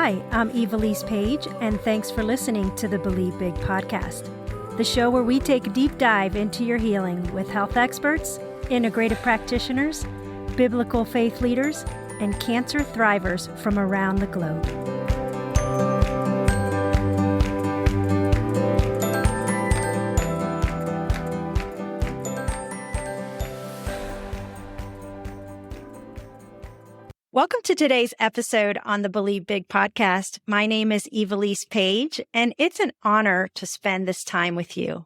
Hi, I'm Evilise Page, and thanks for listening to the Believe Big podcast, the show where we take a deep dive into your healing with health experts, integrative practitioners, biblical faith leaders, and cancer thrivers from around the globe. Welcome to today's episode on the Believe Big podcast. My name is Evilise Page, and it's an honor to spend this time with you.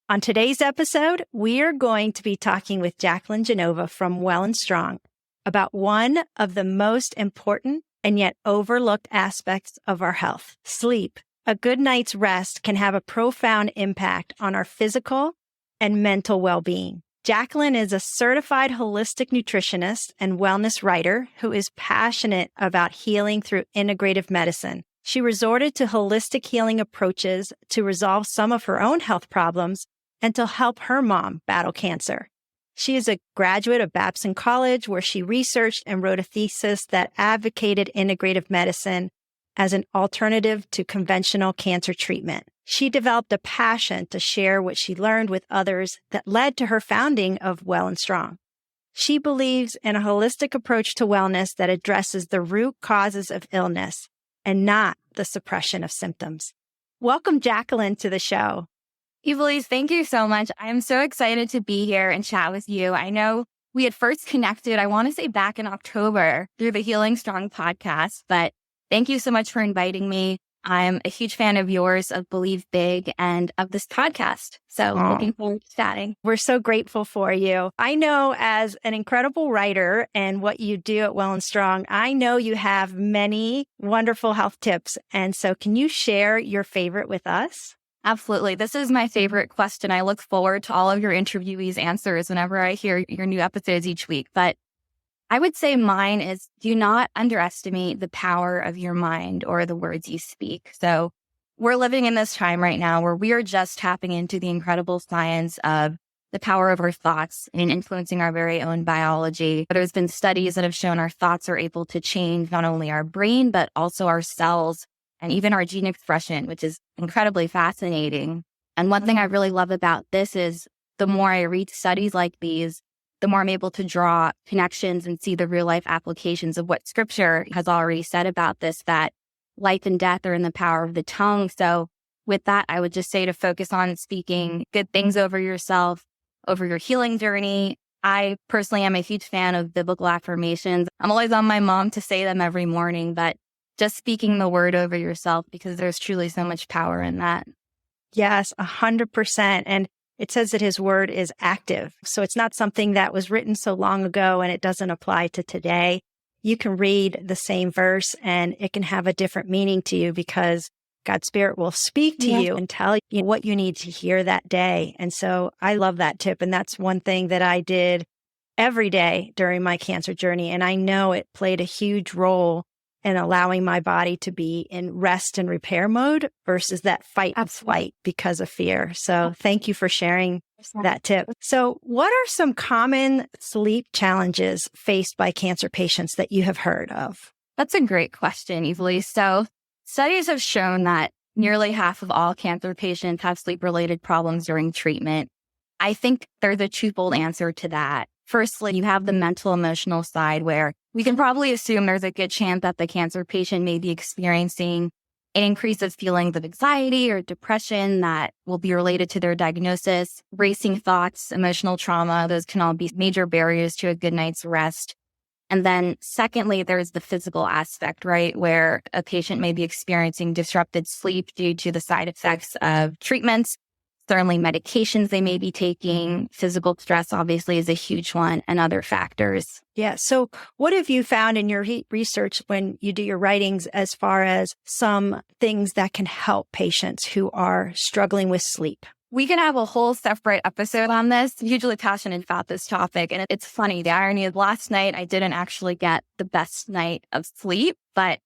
On today's episode, we are going to be talking with Jacqueline Genova from Well and Strong about one of the most important and yet overlooked aspects of our health, sleep. A good night's rest can have a profound impact on our physical and mental well-being. Jacqueline is a certified holistic nutritionist and wellness writer who is passionate about healing through integrative medicine. She resorted to holistic healing approaches to resolve some of her own health problems and to help her mom battle cancer. She is a graduate of Babson College, where she researched and wrote a thesis that advocated integrative medicine as an alternative to conventional cancer treatment. She developed a passion to share what she learned with others that led to her founding of Well and Strong. She believes in a holistic approach to wellness that addresses the root causes of illness and not the suppression of symptoms. Welcome, Jacqueline, to the show. Evilise, thank you so much. I am so excited to be here and chat with you. I know we had first connected, I want to say back in October through the Healing Strong podcast, but thank you so much for inviting me. I'm a huge fan of yours, of Believe Big, and of this podcast. So looking forward to chatting. We're so grateful for you. I know as an incredible writer and what you do at Well and Strong, I know you have many wonderful health tips. And so can you share your favorite with us? Absolutely. This is my favorite question. I look forward to all of your interviewees' answers whenever I hear your new episodes each week. But I would say mine is, do not underestimate the power of your mind or the words you speak. So we're living in this time right now where we are just tapping into the incredible science of the power of our thoughts in influencing our very own biology. There's been studies that have shown our thoughts are able to change not only our brain, but also our cells and even our gene expression, which is incredibly fascinating. And one thing I really love about this is the more I read studies like these, the more I'm able to draw connections and see the real life applications of what scripture has already said about this, that life and death are in the power of the tongue. So with that, I would just say to focus on speaking good things over yourself, over your healing journey. I personally am a huge fan of biblical affirmations. I'm always on my mom to say them every morning, but just speaking the word over yourself, because there's truly so much power in that. Yes, 100%. And it says that his word is active. So it's not something that was written so long ago and it doesn't apply to today. You can read the same verse and it can have a different meaning to you because God's Spirit will speak to you and tell you what you need to hear that day. And so I love that tip. And that's one thing that I did every day during my cancer journey. And I know it played a huge role in allowing my body to be in rest and repair mode versus that fight and flight because of fear. So thank you for sharing that tip. So what are some common sleep challenges faced by cancer patients that you have heard of? That's a great question, Evilise. So studies have shown that nearly half of all cancer patients have sleep-related problems during treatment. I think there's a twofold answer to that. Firstly, you have the mental emotional side where we can probably assume there's a good chance that the cancer patient may be experiencing an increase of feelings of anxiety or depression that will be related to their diagnosis, racing thoughts, emotional trauma. Those can all be major barriers to a good night's rest. And then secondly, there's the physical aspect, right, where a patient may be experiencing disrupted sleep due to the side effects of treatments. Certainly medications they may be taking, physical stress obviously is a huge one, and other factors. Yeah. So what have you found in your research when you do your writings as far as some things that can help patients who are struggling with sleep? We can have a whole separate episode on this. I'm hugely passionate about this topic. And it's funny, the irony of last night, I didn't actually get the best night of sleep, but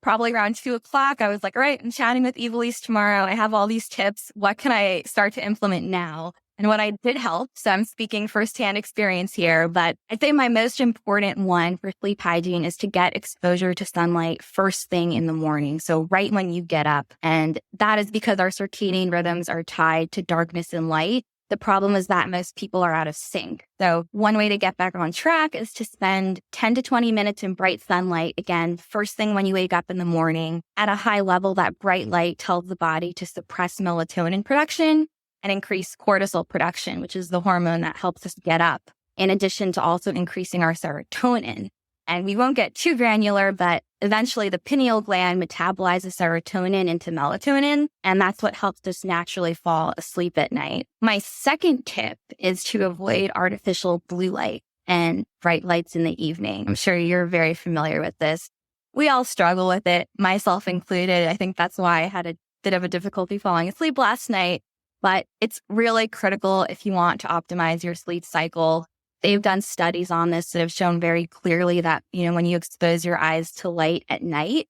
probably around 2:00, I was like, all right, I'm chatting with Evilise tomorrow. I have all these tips. What can I start to implement now? and what I did help. So I'm speaking firsthand experience here, but I'd say my most important one for sleep hygiene is to get exposure to sunlight first thing in the morning. So right when you get up. And that is because our circadian rhythms are tied to darkness and light. The problem is that most people are out of sync. So one way to get back on track is to spend 10 to 20 minutes in bright sunlight. Again, first thing when you wake up in the morning. At a high level, that bright light tells the body to suppress melatonin production and increase cortisol production, which is the hormone that helps us get up, in addition to also increasing our serotonin. And we won't get too granular, but eventually the pineal gland metabolizes serotonin into melatonin, and that's what helps us naturally fall asleep at night. My second tip is to avoid artificial blue light and bright lights in the evening. I'm sure you're very familiar with this. We all struggle with it, myself included. I think that's why I had a bit of a difficulty falling asleep last night, but it's really critical if you want to optimize your sleep cycle. They've done studies on this that have shown very clearly that, when you expose your eyes to light at night,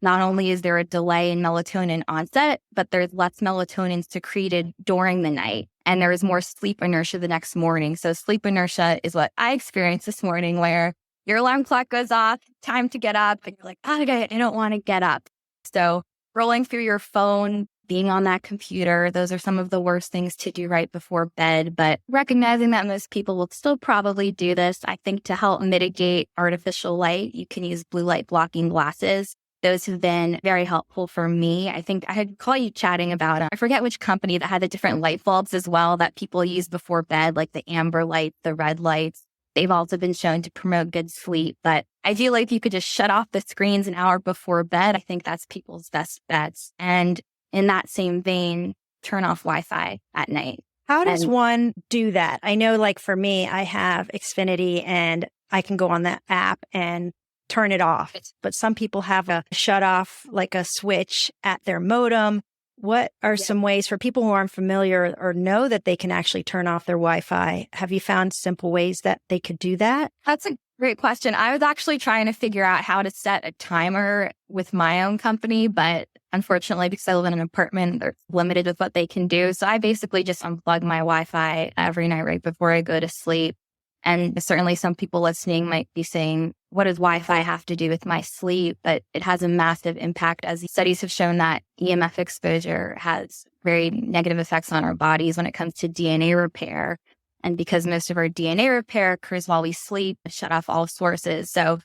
not only is there a delay in melatonin onset, but there's less melatonin secreted during the night. And there is more sleep inertia the next morning. So sleep inertia is what I experienced this morning, where your alarm clock goes off, time to get up, and you're like, oh, I don't want to get up. So rolling through your phone, being on that computer, those are some of the worst things to do right before bed. But recognizing that most people will still probably do this, I think to help mitigate artificial light, you can use blue light blocking glasses. Those have been very helpful for me. I think I had called you chatting about, I forget which company that had the different light bulbs as well that people use before bed, like the amber light, the red lights. They've also been shown to promote good sleep. But ideally, if you could just shut off the screens an hour before bed, I think that's people's best bets. And in that same vein, turn off Wi-Fi at night. How does one do that? I know, like for me, I have Xfinity and I can go on that app and turn it off. But some people have a shut off, like a switch at their modem. What are some ways for people who aren't familiar or know that they can actually turn off their Wi-Fi? Have you found simple ways that they could do that? That's a great question. I was actually trying to figure out how to set a timer with my own company, but unfortunately, because I live in an apartment, they're limited with what they can do. So I basically just unplug my Wi-Fi every night right before I go to sleep. And certainly some people listening might be saying, what does Wi-Fi have to do with my sleep? But it has a massive impact, as studies have shown that EMF exposure has very negative effects on our bodies when it comes to DNA repair. And because most of our DNA repair occurs while we sleep, shut off all sources. So,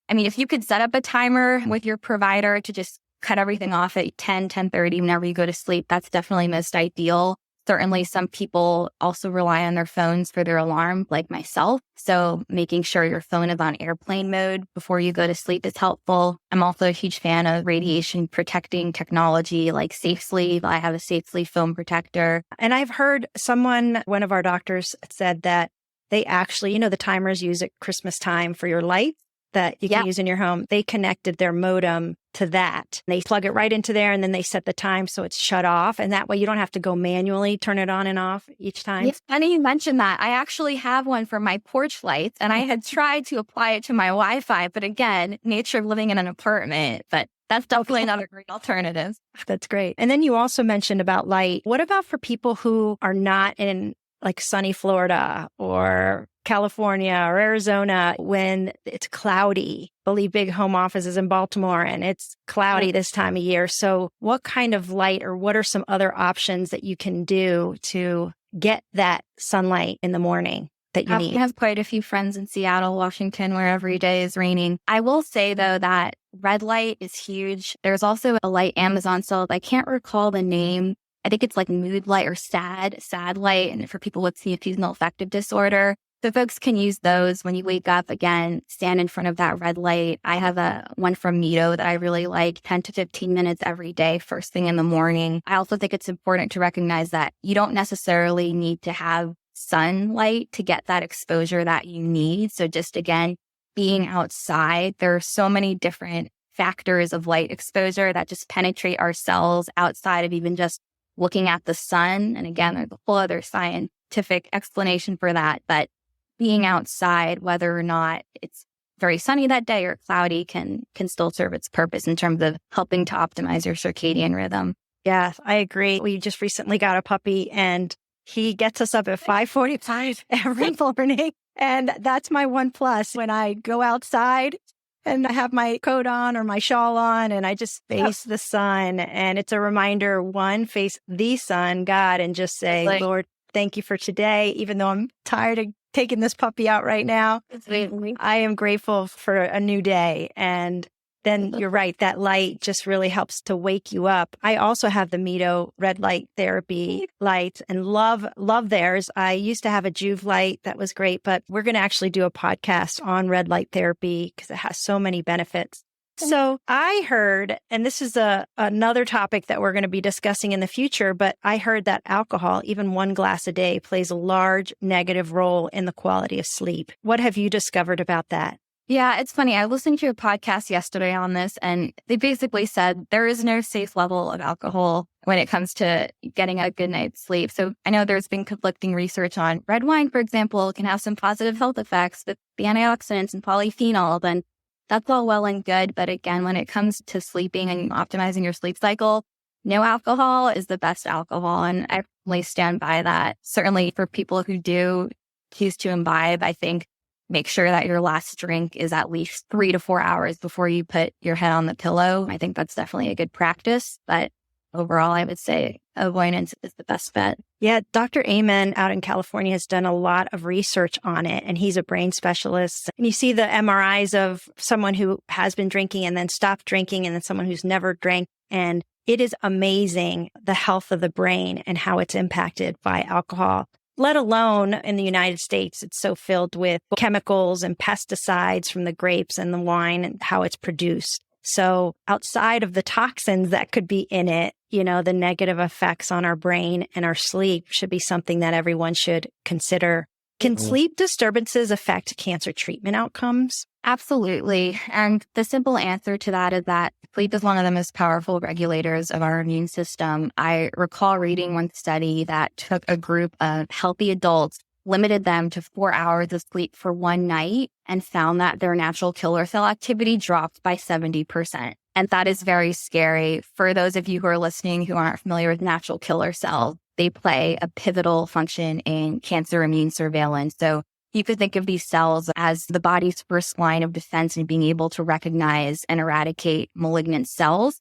if you could set up a timer with your provider to just cut everything off at 10:30 whenever you go to sleep, that's definitely most ideal. Certainly, some people also rely on their phones for their alarm, like myself. So making sure your phone is on airplane mode before you go to sleep is helpful. I'm also a huge fan of radiation protecting technology like Safe Sleep. I have a Safe Sleep phone protector. And I've heard one of our doctors said that they actually, the timers used at Christmas time for your lights that you can use in your home. They connected their modem to that. They plug it right into there and then they set the time so it's shut off. And that way you don't have to go manually turn it on and off each time. It's funny you mentioned that. I actually have one for my porch lights and I had tried to apply it to my Wi-Fi, but again, nature of living in an apartment, but that's definitely not a great alternative. That's great. And then you also mentioned about light. What about for people who are not in like sunny Florida or California or Arizona when it's cloudy? Believe big home offices in Baltimore and it's cloudy this time of year. So what kind of light or what are some other options that you can do to get that sunlight in the morning that you need? I have quite a few friends in Seattle, Washington, where every day is raining. I will say, though, that red light is huge. There's also a light Amazon sells. I can't recall the name. I think it's like mood light or sad light. And for people with seasonal affective disorder, so folks can use those when you wake up. Again, stand in front of that red light. I have one from Mito that I really like, 10 to 15 minutes every day, first thing in the morning. I also think it's important to recognize that you don't necessarily need to have sunlight to get that exposure that you need. So just again, being outside, there are so many different factors of light exposure that just penetrate our cells outside of even just looking at the sun. And again, there's a whole other scientific explanation for that. But being outside, whether or not it's very sunny that day or cloudy, can still serve its purpose in terms of helping to optimize your circadian rhythm. Yeah, I agree. We just recently got a puppy and He gets us up at 5:45 every morning. And that's my one plus when I go outside and I have my coat on or my shawl on and I just face the sun. And it's a reminder, one, face the sun, God, and just say, Lord, thank you for today. Even though I'm tired of taking this puppy out right now, I am grateful for a new day. And then you're right, that light just really helps to wake you up. I also have the Mito red light therapy lights and love theirs. I used to have a Juve light that was great, but we're going to actually do a podcast on red light therapy because it has so many benefits. So I heard, and this is another topic that we're going to be discussing in the future, but I heard that alcohol, even one glass a day, plays a large negative role in the quality of sleep. What have you discovered about that? Yeah, it's funny. I listened to a podcast yesterday on this, and they basically said there is no safe level of alcohol when it comes to getting a good night's sleep. So I know there's been conflicting research on red wine, for example, can have some positive health effects with the antioxidants and polyphenol. Then that's all well and good. But again, when it comes to sleeping and optimizing your sleep cycle, no alcohol is the best alcohol. And I really stand by that. Certainly for people who do choose to imbibe, I think make sure that your last drink is at least 3 to 4 hours before you put your head on the pillow. I think that's definitely a good practice. But overall, I would say avoidance is the best bet. Yeah, Dr. Amen out in California has done a lot of research on it, and he's a brain specialist. And you see the MRIs of someone who has been drinking and then stopped drinking, and then someone who's never drank. And it is amazing the health of the brain and how it's impacted by alcohol. Let alone in the United States, it's so filled with chemicals and pesticides from the grapes and the wine and how it's produced. So outside of the toxins that could be in it, the negative effects on our brain and our sleep should be something that everyone should consider. Can sleep disturbances affect cancer treatment outcomes? Absolutely. And the simple answer to that is that sleep is one of the most powerful regulators of our immune system. I recall reading one study that took a group of healthy adults, limited them to 4 hours of sleep for one night, and found that their natural killer cell activity dropped by 70%. And that is very scary. For those of you who are listening who aren't familiar with natural killer cells, they play a pivotal function in cancer immune surveillance. So you could think of these cells as the body's first line of defense in being able to recognize and eradicate malignant cells.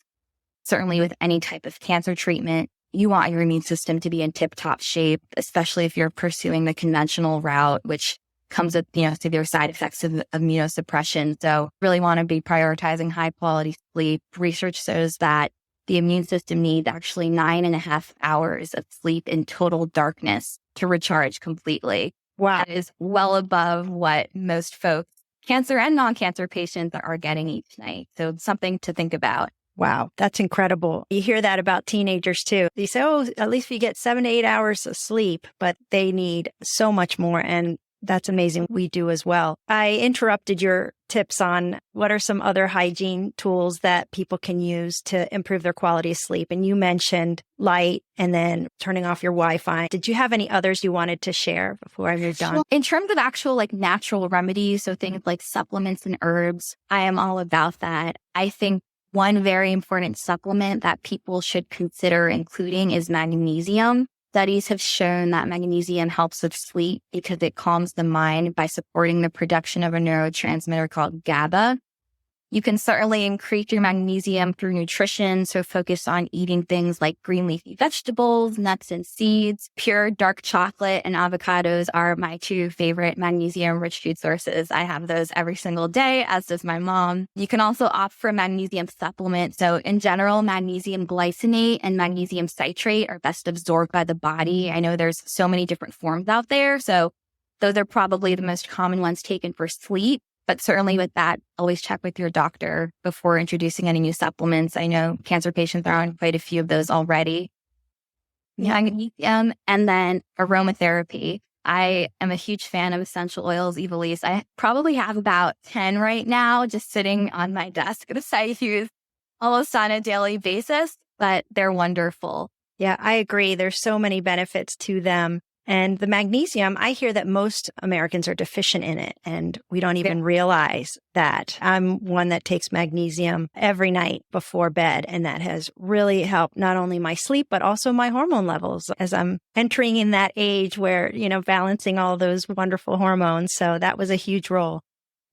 Certainly with any type of cancer treatment, you want your immune system to be in tip-top shape, especially if you're pursuing the conventional route, which comes with, severe side effects of immunosuppression. So really want to be prioritizing high quality sleep. Research shows that the immune system needs actually 9.5 hours of sleep in total darkness to recharge completely. Wow. That is well above what most folks, cancer and non-cancer patients, are getting each night. So it's something to think about. Wow, that's incredible. You hear that about teenagers too. They say, at least we get 7 to 8 hours of sleep, but they need so much more. And that's amazing. We do as well. I interrupted your tips on what are some other hygiene tools that people can use to improve their quality of sleep. And you mentioned light and then turning off your Wi-Fi. Did you have any others you wanted to share before I moved on? Well, in terms of actual natural remedies, so things like supplements and herbs, I am all about that. I think one very important supplement that people should consider including is magnesium. Studies have shown that magnesium helps with sleep because it calms the mind by supporting the production of a neurotransmitter called GABA. You can certainly increase your magnesium through nutrition, so focus on eating things like green leafy vegetables, nuts and seeds. Pure dark chocolate and avocados are my two favorite magnesium-rich food sources. I have those every single day, as does my mom. You can also opt for a magnesium supplement. So in general, magnesium glycinate and magnesium citrate are best absorbed by the body. I know there's so many different forms out there, so those are probably the most common ones taken for sleep. But certainly with that, always check with your doctor before introducing any new supplements. I know cancer patients are on quite a few of those already. Magnesium and then aromatherapy. I am a huge fan of essential oils, Evilise. I probably have about 10 right now just sitting on my desk that I use almost on a daily basis, but they're wonderful. Yeah, I agree. There's so many benefits to them. And the magnesium, I hear that most Americans are deficient in it, and we don't even realize that. I'm one that takes magnesium every night before bed, and that has really helped not only my sleep, but also my hormone levels as I'm entering in that age where, balancing all those wonderful hormones. So that was a huge role.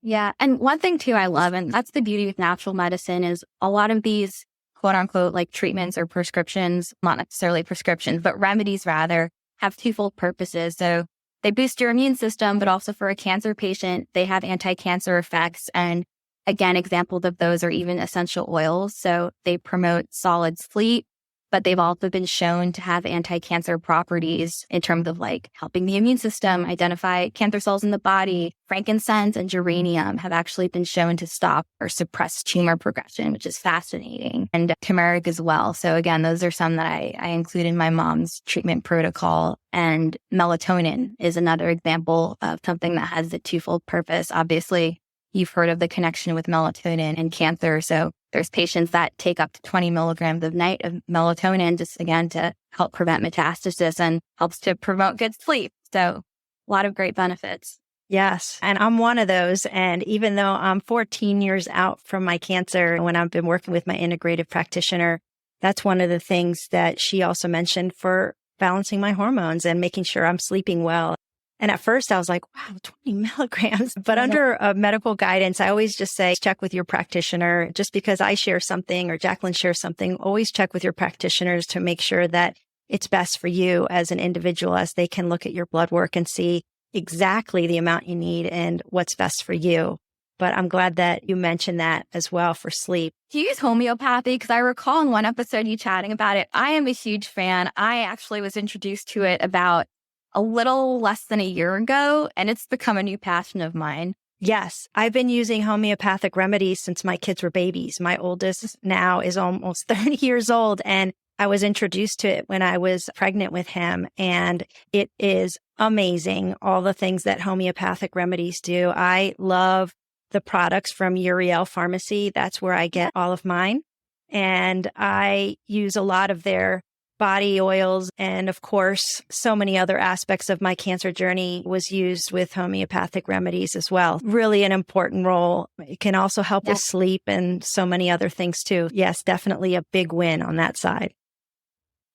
Yeah. And one thing too I love, and that's the beauty with natural medicine, is a lot of these quote unquote like treatments or prescriptions, not necessarily prescriptions, but remedies rather, have twofold purposes. So they boost your immune system, but also for a cancer patient, they have anti-cancer effects. And again, examples of those are even essential oils. So they promote solid sleep, but they've also been shown to have anti-cancer properties in terms of like helping the immune system identify cancer cells in the body. Frankincense and geranium have actually been shown to stop or suppress tumor progression, which is fascinating, and turmeric as well. So again, those are some that I include in my mom's treatment protocol. And melatonin is another example of something that has the twofold purpose. Obviously, you've heard of the connection with melatonin and cancer. So there's patients that take up to 20 milligrams of night of melatonin, just again to help prevent metastasis and helps to promote good sleep. So a lot of great benefits. Yes. And I'm one of those. And even though I'm 14 years out from my cancer, when I've been working with my integrative practitioner, that's one of the things that she also mentioned for balancing my hormones and making sure I'm sleeping well. And at first I was like, wow, 20 milligrams. But under medical guidance, I always just say, check with your practitioner. Just because I share something or Jacqueline shares something, always check with your practitioners to make sure that it's best for you as an individual, as they can look at your blood work and see exactly the amount you need and what's best for you. But I'm glad that you mentioned that as well for sleep. Do you use homeopathy? Because I recall in one episode you chatting about it. I am a huge fan. I actually was introduced to it about a little less than a year ago, and it's become a new passion of mine. Yes, I've been using homeopathic remedies since my kids were babies. My oldest now is almost 30 years old, and I was introduced to it when I was pregnant with him, and it is amazing, all the things that homeopathic remedies do. I love the products from Uriel Pharmacy. That's where I get all of mine. And I use a lot of their body oils. And of course, so many other aspects of my cancer journey was used with homeopathic remedies as well. Really an important role. It can also help with sleep and so many other things too. Yes, definitely a big win on that side.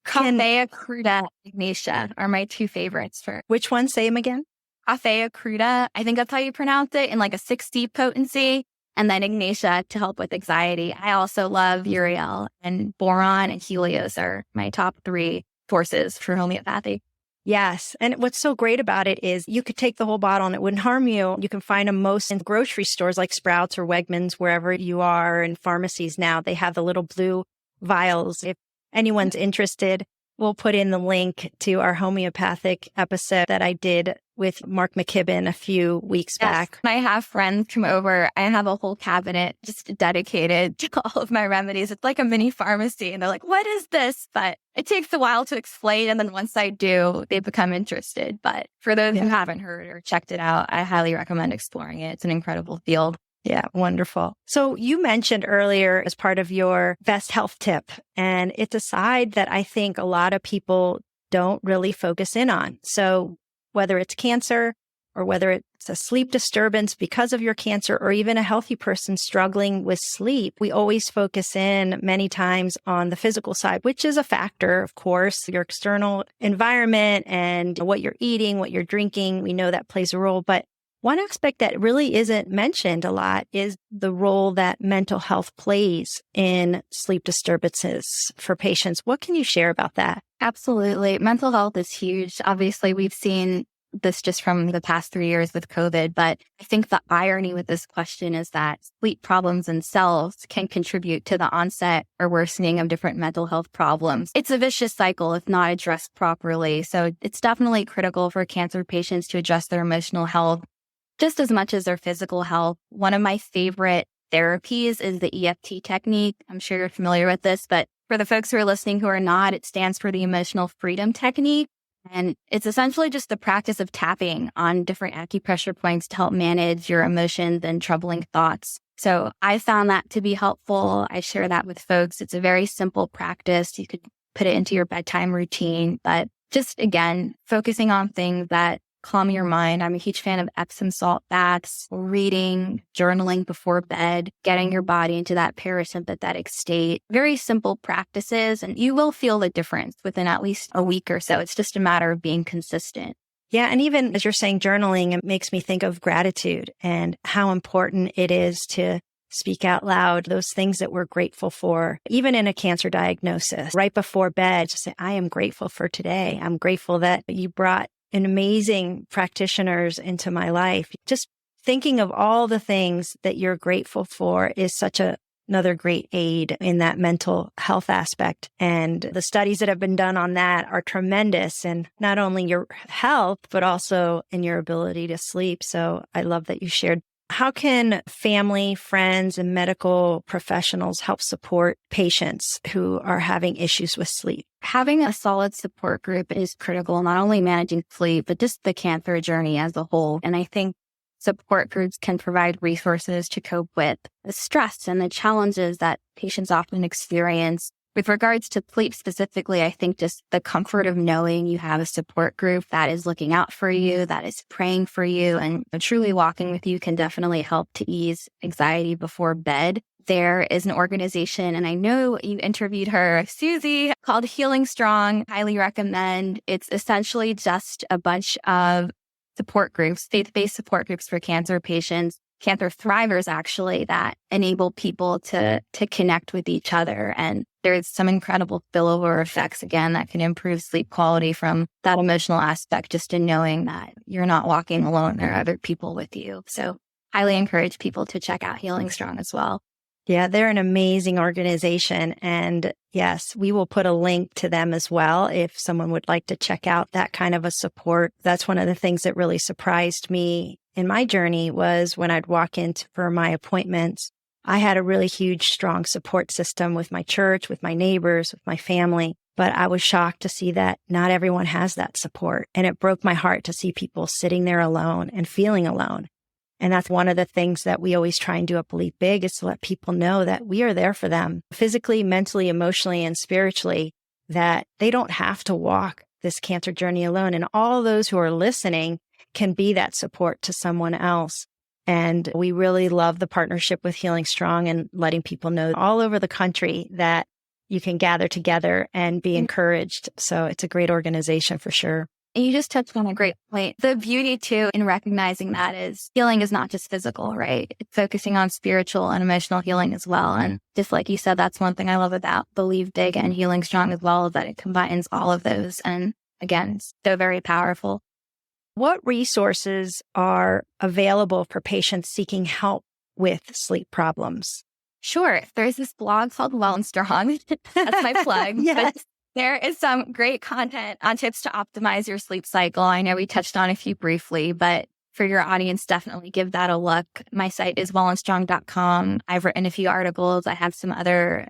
Coffea cruda, Ignatia are my two favorites. For which one? Say them again. Coffea cruda, I think that's how you pronounce it, in like a 6D potency. And then Ignatia to help with anxiety. I also love Uriel, and boron and Helios are my top 3 sources for homeopathy. Yes. And what's so great about it is you could take the whole bottle and it wouldn't harm you. You can find them most in grocery stores like Sprouts or Wegmans, wherever you are, and pharmacies now. They have the little blue vials. If anyone's interested, we'll put in the link to our homeopathic episode that I did with Mark McKibben a few weeks back. When I have friends come over, I have a whole cabinet just dedicated to all of my remedies. It's like a mini pharmacy. And they're like, what is this? But it takes a while to explain. And then once I do, they become interested. But for those who haven't heard or checked it out, I highly recommend exploring it. It's an incredible field. Yeah, wonderful. So you mentioned earlier as part of your best health tip, and it's a side that I think a lot of people don't really focus in on. So whether it's cancer or whether it's a sleep disturbance because of your cancer or even a healthy person struggling with sleep, we always focus in many times on the physical side, which is a factor, of course, your external environment and what you're eating, what you're drinking. We know that plays a role, but one aspect that really isn't mentioned a lot is the role that mental health plays in sleep disturbances for patients. What can you share about that? Absolutely. Mental health is huge. Obviously, we've seen this just from the past 3 years with COVID, but I think the irony with this question is that sleep problems themselves can contribute to the onset or worsening of different mental health problems. It's a vicious cycle if not addressed properly. So it's definitely critical for cancer patients to address their emotional health just as much as their physical health. One of my favorite therapies is the EFT technique. I'm sure you're familiar with this, but for the folks who are listening who are not, it stands for the Emotional Freedom Technique. And it's essentially just the practice of tapping on different acupressure points to help manage your emotions and troubling thoughts. So I found that to be helpful. I share that with folks. It's a very simple practice. You could put it into your bedtime routine, but just, again, focusing on things that calm your mind. I'm a huge fan of Epsom salt baths, reading, journaling before bed, getting your body into that parasympathetic state. Very simple practices, and you will feel the difference within at least a week or so. It's just a matter of being consistent. Yeah. And even as you're saying journaling, it makes me think of gratitude and how important it is to speak out loud those things that we're grateful for, even in a cancer diagnosis. Right before bed, just say, I am grateful for today. I'm grateful that you brought an amazing practitioners into my life. Just thinking of all the things that you're grateful for is such another great aid in that mental health aspect. And the studies that have been done on that are tremendous, and not only your health, but also in your ability to sleep. So I love that you shared. How can family, friends, and medical professionals help support patients who are having issues with sleep? Having a solid support group is critical, not only managing sleep, but just the cancer journey as a whole. And I think support groups can provide resources to cope with the stress and the challenges that patients often experience. With regards to sleep specifically, I think just the comfort of knowing you have a support group that is looking out for you, that is praying for you, and truly walking with you can definitely help to ease anxiety before bed. There is an organization, and I know you interviewed her, Susie, called Healing Strong. Highly recommend. It's essentially just a bunch of support groups, faith-based support groups for cancer patients, cancer thrivers actually, that enable people to connect with each other. And there's some incredible spillover effects, again, that can improve sleep quality from that emotional aspect, just in knowing that you're not walking alone. There are other people with you. So highly encourage people to check out Healing Strong as well. Yeah, they're an amazing organization. And yes, we will put a link to them as well if someone would like to check out that kind of a support. That's one of the things that really surprised me in my journey was when I'd walk in for my appointments. I had a really huge, strong support system with my church, with my neighbors, with my family. But I was shocked to see that not everyone has that support. And it broke my heart to see people sitting there alone and feeling alone. And that's one of the things that we always try and do at Believe Big is to let people know that we are there for them physically, mentally, emotionally, and spiritually, that they don't have to walk this cancer journey alone. And all those who are listening can be that support to someone else. And we really love the partnership with Healing Strong and letting people know all over the country that you can gather together and be encouraged. So it's a great organization for sure. And you just touched on a great point. The beauty too in recognizing that is healing is not just physical, right? It's focusing on spiritual and emotional healing as well. And just like you said, that's one thing I love about Believe Big and Healing Strong as well, is that it combines all of those. And again, it's so very powerful. What resources are available for patients seeking help with sleep problems? Sure. There's this blog called Well and Strong. That's my plug. Yes. But there is some great content on tips to optimize your sleep cycle. I know we touched on a few briefly, but for your audience, definitely give that a look. My site is wellandstrong.com. I've written a few articles. I have some other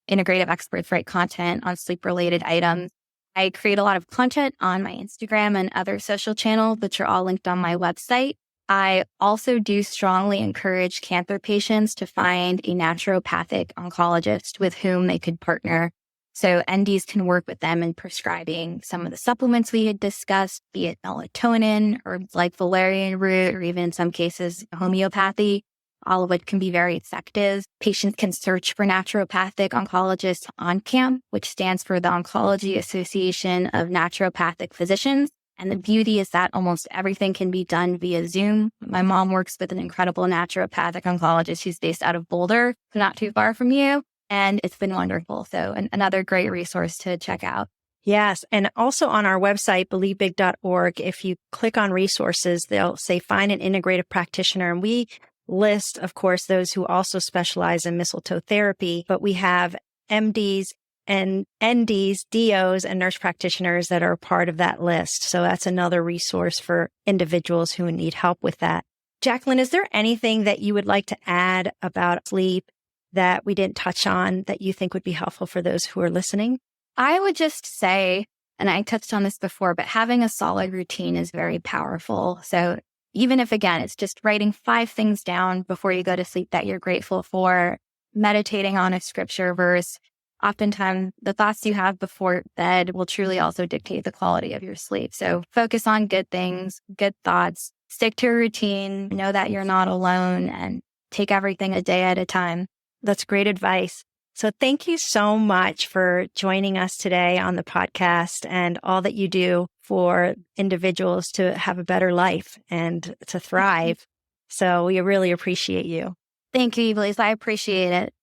integrative experts write content on sleep-related items. I create a lot of content on my Instagram and other social channels, which are all linked on my website. I also do strongly encourage cancer patients to find a naturopathic oncologist with whom they could partner. So NDs can work with them in prescribing some of the supplements we had discussed, be it melatonin, herbs like valerian root, or even in some cases, homeopathy, all of which can be very effective. Patients can search for naturopathic oncologists on ONCAM, which stands for the Oncology Association of Naturopathic Physicians. And the beauty is that almost everything can be done via Zoom. My mom works with an incredible naturopathic oncologist who's based out of Boulder, so not too far from you. And it's been wonderful. So another great resource to check out. Yes. And also on our website, believebig.org, if you click on resources, they'll say find an integrative practitioner. And we list, of course, those who also specialize in mistletoe therapy, but we have MDs and NDs, DOs, and nurse practitioners that are a part of that list. So that's another resource for individuals who need help with that. Jacqueline, is there anything that you would like to add about sleep that we didn't touch on that you think would be helpful for those who are listening? I would just say, and I touched on this before, but having a solid routine is very powerful. So even if, again, it's just writing 5 things down before you go to sleep that you're grateful for, meditating on a scripture verse, oftentimes the thoughts you have before bed will truly also dictate the quality of your sleep. So focus on good things, good thoughts, stick to a routine, know that you're not alone, and take everything a day at a time. That's great advice. So thank you so much for joining us today on the podcast and all that you do for individuals to have a better life and to thrive. So we really appreciate you. Thank you, Evelise. I appreciate it.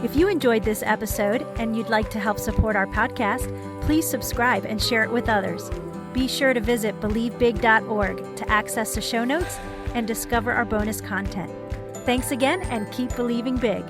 If you enjoyed this episode and you'd like to help support our podcast, please subscribe and share it with others. Be sure to visit believebig.org to access the show notes and discover our bonus content. Thanks again, and keep believing big.